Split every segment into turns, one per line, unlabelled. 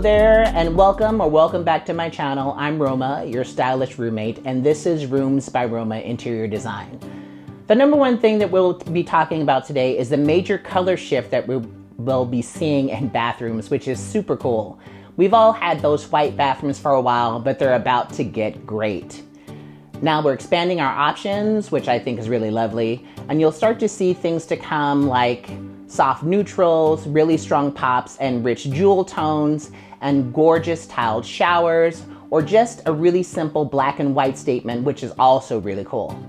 there, and welcome back to my channel. I'm Roma, your stylish roommate, and this is Rooms by Roma Interior Design. The number one thing that we'll be talking about today is the major color shift that we will be seeing in bathrooms, which is super cool. We've all had those white bathrooms for a while, but they're about to get great. Now we're expanding our options, which I think is really lovely, and you'll start to see things to come like soft neutrals, really strong pops, and rich jewel tones, and gorgeous tiled showers, or just a really simple black and white statement, which is also really cool.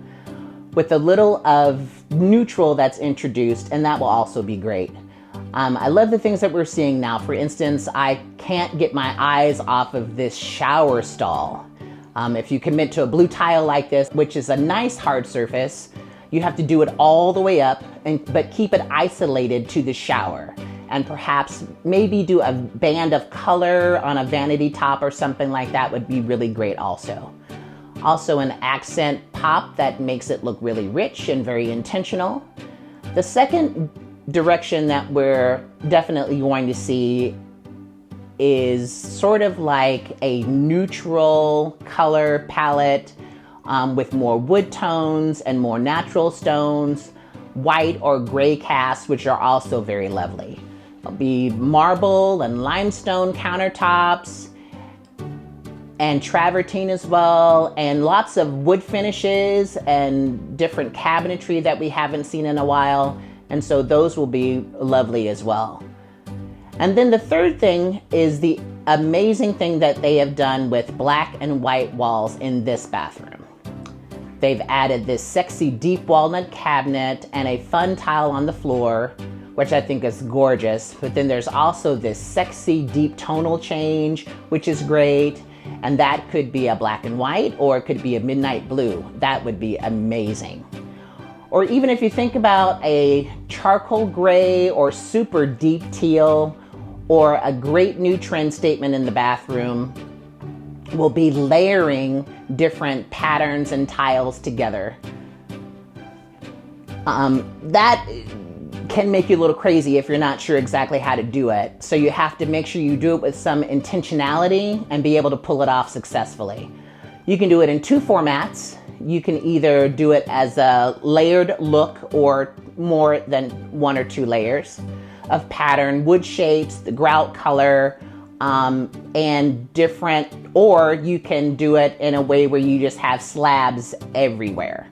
With a little of neutral that's introduced, and that will also be great. I love the things that we're seeing now. For instance, I can't get my eyes off of this shower stall. If you commit to a blue tile like this, which is a nice hard surface, you have to do it all the way up, but keep it isolated to the shower. And perhaps maybe do a band of color on a vanity top or something like that would be really great also. Also an accent pop that makes it look really rich and very intentional. The second direction that we're definitely going to see is sort of like a neutral color palette with more wood tones and more natural stones, white or gray casts, which are also very lovely. There'll be marble and limestone countertops and travertine as well, and lots of wood finishes and different cabinetry that we haven't seen in a while, and so those will be lovely as well. And then the third thing is the amazing thing that they have done with black and white walls in this bathroom. They've added this sexy deep walnut cabinet and a fun tile on the floor, which I think is gorgeous. But then there's also this sexy deep tonal change, which is great. And that could be a black and white, or it could be a midnight blue. That would be amazing. Or even if you think about a charcoal gray or super deep teal, or a great new trend statement in the bathroom, will be layering different patterns and tiles together. That can make you a little crazy if you're not sure exactly how to do it. So you have to make sure you do it with some intentionality and be able to pull it off successfully. You can do it in two formats. You can either do it as a layered look or more than one or two layers of pattern, wood shapes, the grout color, and different, or you can do it in a way where you just have slabs everywhere.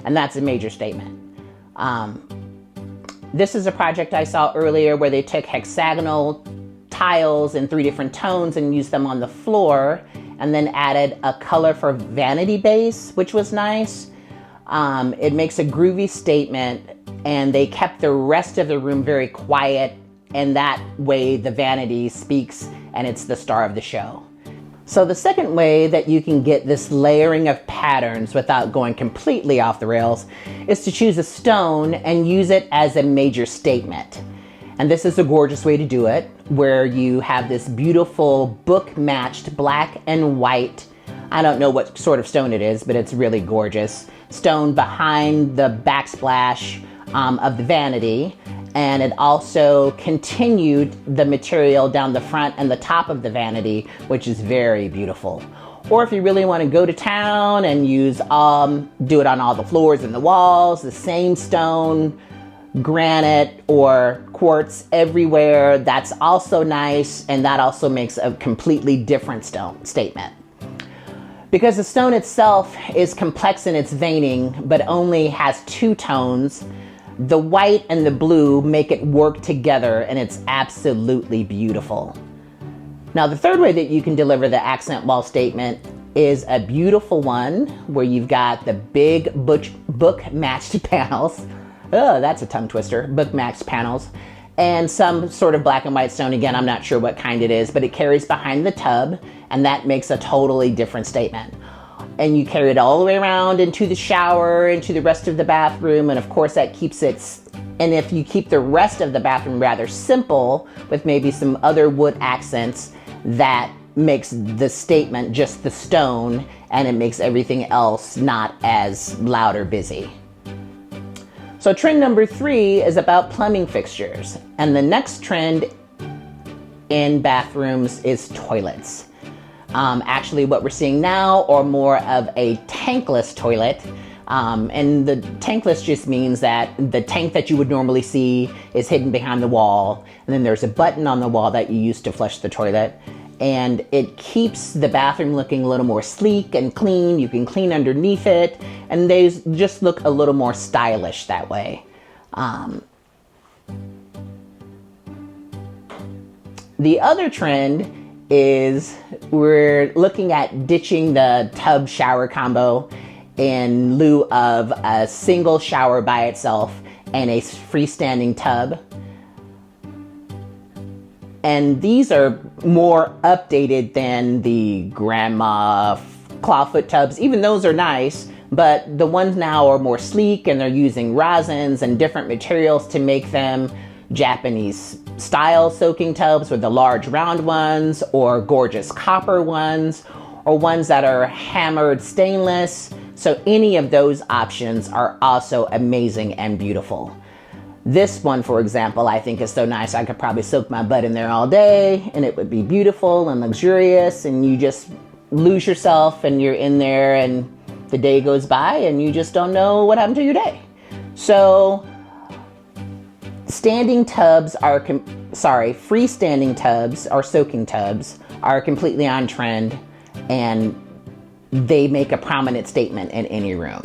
And that's a major statement. This is a project I saw earlier where they took hexagonal tiles in 3 different tones and used them on the floor, and then added a color for vanity base, which was nice. It makes a groovy statement, and they kept the rest of the room very quiet, and that way the vanity speaks and it's the star of the show. So the second way that you can get this layering of patterns without going completely off the rails is to choose a stone and use it as a major statement. And this is a gorgeous way to do it, where you have this beautiful book-matched black and white, I don't know what sort of stone it is, but it's really gorgeous, stone behind the backsplash of the vanity. And it also continued the material down the front and the top of the vanity, which is very beautiful. Or if you really want to go to town and use, do it on all the floors and the walls, the same stone, granite or quartz everywhere, that's also nice, and that also makes a completely different stone statement. Because the stone itself is complex in its veining, but only has 2 tones, the white and the blue make it work together, and it's absolutely beautiful. Now, the third way that you can deliver the accent wall statement is a beautiful one where you've got the big book-matched panels. Oh, that's a tongue twister. Book-matched panels. And some sort of black and white stone. Again, I'm not sure what kind it is, but it carries behind the tub, and that makes a totally different statement. And you carry it all the way around into the shower, into the rest of the bathroom, and of course that keeps it, and if you keep the rest of the bathroom rather simple with maybe some other wood accents, that makes the statement just the stone, and it makes everything else not as loud or busy. So trend number 3 is about plumbing fixtures, and the next trend in bathrooms is toilets. Actually, what we're seeing now are more of a tankless toilet. And the tankless just means that the tank that you would normally see is hidden behind the wall. And then there's a button on the wall that you use to flush the toilet. And it keeps the bathroom looking a little more sleek and clean. You can clean underneath it. And they just look a little more stylish that way. The other trend is we're looking at ditching the tub shower combo in lieu of a single shower by itself and a freestanding tub. And these are more updated than the grandma clawfoot tubs. Even those are nice, but the ones now are more sleek and they're using resins and different materials to make them Japanese style soaking tubs with the large round ones, or gorgeous copper ones, or ones that are hammered stainless. So any of those options are also amazing and beautiful. This one, for example, I think is so nice. I could probably soak my butt in there all day and it would be beautiful and luxurious, and you just lose yourself and you're in there and the day goes by and you just don't know what happened to your day. So freestanding tubs or soaking tubs are completely on trend, and they make a prominent statement in any room.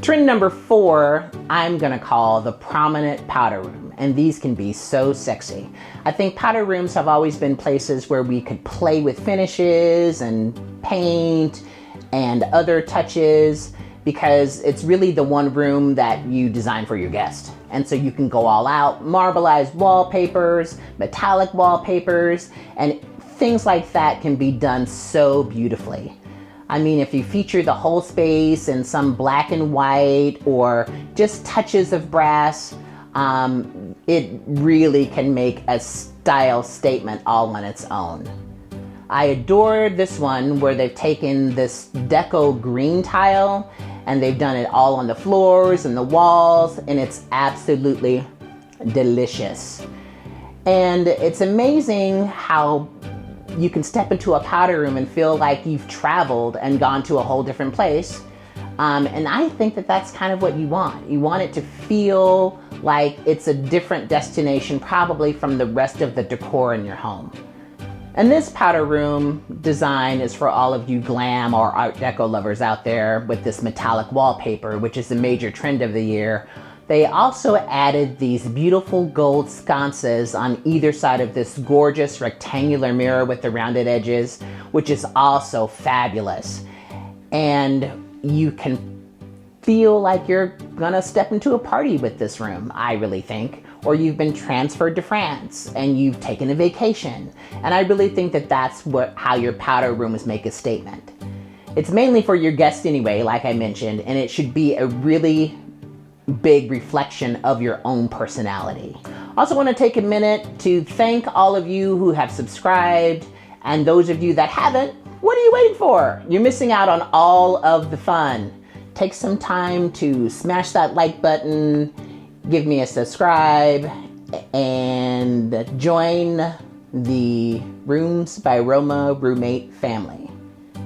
Trend number 4, I'm gonna call the prominent powder room, and these can be so sexy. I think powder rooms have always been places where we could play with finishes and paint and other touches, because it's really the one room that you design for your guest. And so you can go all out, marbleized wallpapers, metallic wallpapers, and things like that can be done so beautifully. I mean, if you feature the whole space in some black and white or just touches of brass, it really can make a style statement all on its own. I adore this one where they've taken this deco green tile and they've done it all on the floors and the walls, and it's absolutely delicious. And it's amazing how you can step into a powder room and feel like you've traveled and gone to a whole different place. And I think that that's kind of what you want. You want it to feel like it's a different destination, probably from the rest of the decor in your home. And this powder room design is for all of you glam or Art Deco lovers out there with this metallic wallpaper, which is a major trend of the year. They also added these beautiful gold sconces on either side of this gorgeous rectangular mirror with the rounded edges, which is also fabulous. And you can feel like you're gonna step into a party with this room, I really think. Or you've been transferred to France and you've taken a vacation. And I really think that that's how your powder rooms make a statement. It's mainly for your guests anyway, like I mentioned, and it should be a really big reflection of your own personality. Also want to take a minute to thank all of you who have subscribed, and those of you that haven't, what are you waiting for? You're missing out on all of the fun. Take some time to smash that like button, give me a subscribe, and join the Rooms by Roma roommate family.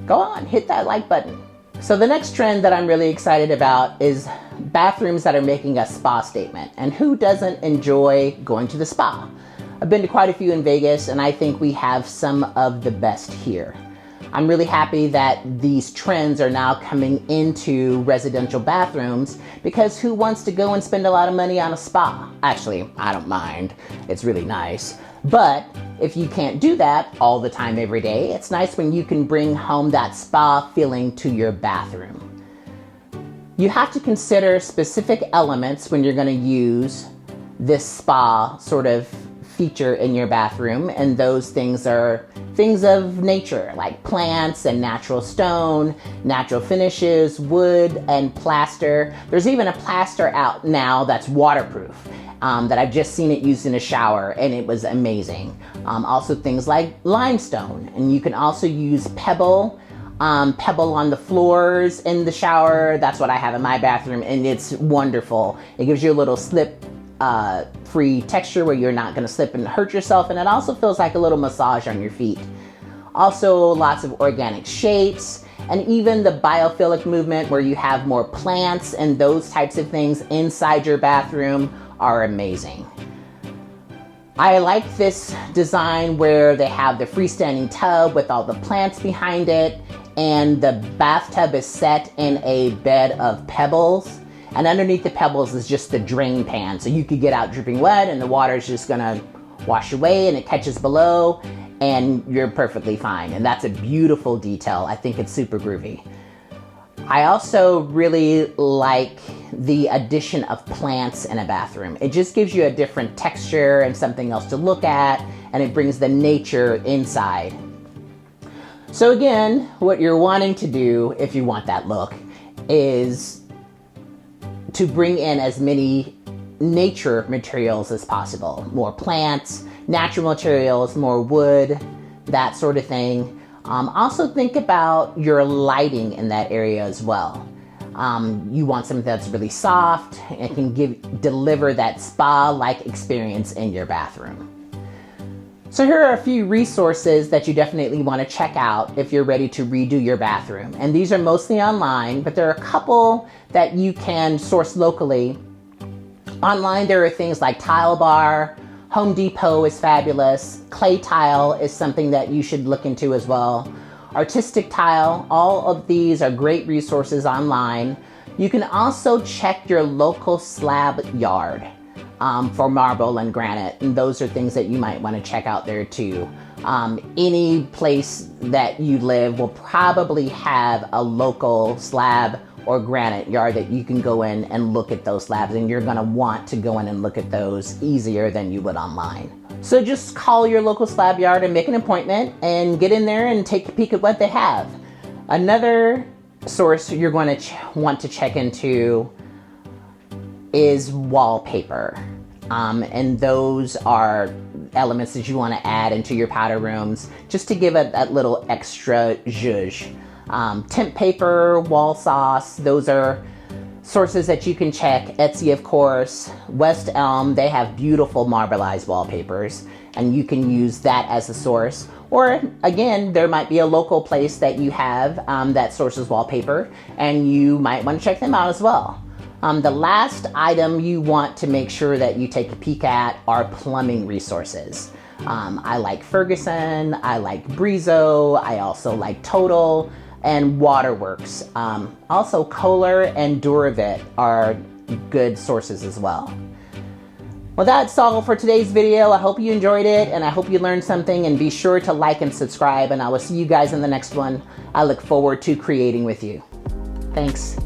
Go on, hit that like button. So the next trend that I'm really excited about is bathrooms that are making a spa statement. And who doesn't enjoy going to the spa? I've been to quite a few in Vegas, and I think we have some of the best here. I'm really happy that these trends are now coming into residential bathrooms, because who wants to go and spend a lot of money on a spa? Actually, I don't mind. It's really nice. But if you can't do that all the time every day, it's nice when you can bring home that spa feeling to your bathroom. You have to consider specific elements when you're going to use this spa sort of feature in your bathroom, and those things are things of nature, like plants and natural stone, natural finishes, wood, and plaster. There's even a plaster out now that's waterproof that I've just seen it used in a shower, and it was amazing. Also things like limestone, and you can also use pebble pebble on the floors in the shower. That's what I have in my bathroom, and it's wonderful. It gives you a little slip free texture where you're not going to slip and hurt yourself, and it also feels like a little massage on your feet. Also, lots of organic shapes, and even the biophilic movement where you have more plants and those types of things inside your bathroom are amazing. I like this design where they have the freestanding tub with all the plants behind it, and the bathtub is set in a bed of pebbles, and underneath the pebbles is just the drain pan, so you could get out dripping wet and the water is just gonna wash away and it catches below and you're perfectly fine. And that's a beautiful detail. I think it's super groovy. I also really like the addition of plants in a bathroom. It just gives you a different texture and something else to look at, and it brings the nature inside. So again, what you're wanting to do, if you want that look, is to bring in as many nature materials as possible. More plants, natural materials, more wood, that sort of thing. Also think about your lighting in that area as well. You want something that's really soft and can deliver that spa-like experience in your bathroom. So here are a few resources that you definitely want to check out if you're ready to redo your bathroom. And these are mostly online, but there are a couple that you can source locally. Online, there are things like Tile Bar, Home Depot is fabulous, Clay Tile is something that you should look into as well. Artistic Tile, all of these are great resources online. You can also check your local slab yard for marble and granite, and those are things that you might want to check out there too. Any place that you live will probably have a local slab or granite yard that you can go in and look at those slabs, and you're gonna want to go in and look at those easier than you would online. So just call your local slab yard and make an appointment and get in there and take a peek at what they have. Another source you're going to want to check into is wallpaper. And those are elements that you want to add into your powder rooms just to give it that little extra zhuzh. Temp paper, wall sauce, those are sources that you can check. Etsy, of course. West Elm, they have beautiful marbleized wallpapers, and you can use that as a source. Or again, there might be a local place that you have that sources wallpaper, and you might want to check them out as well. The last item you want to make sure that you take a peek at are plumbing resources. I like Ferguson, I like Brizo, I also like Total, and Waterworks. Also Kohler and Duravit are good sources as well. Well, that's all for today's video. I hope you enjoyed it, and I hope you learned something, and be sure to like and subscribe, and I will see you guys in the next one. I look forward to creating with you. Thanks.